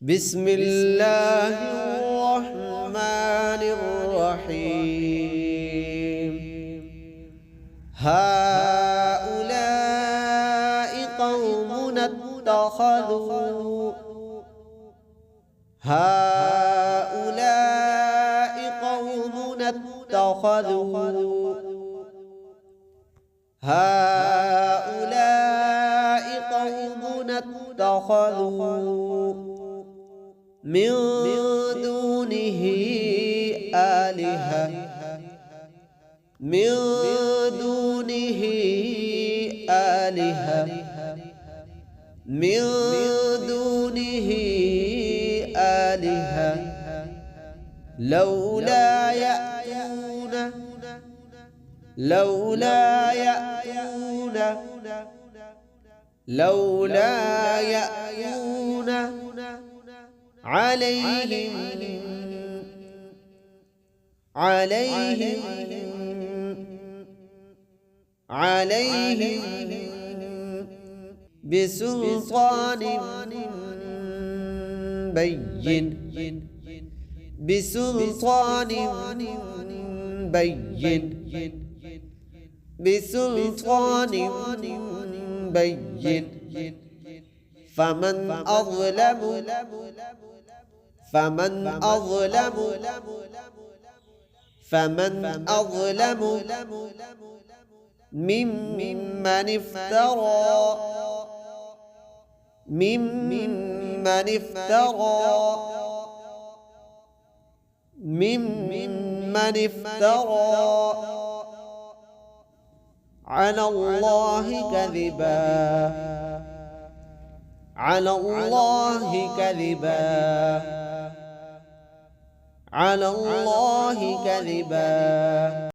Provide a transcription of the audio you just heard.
بسم الله الرحمن الرحيم. هؤلاء قومنا اتخذوا من دونه آلهة لولا يأتون عليهم بسلطان بين فمن أظلم ممن افترى على الله كذبا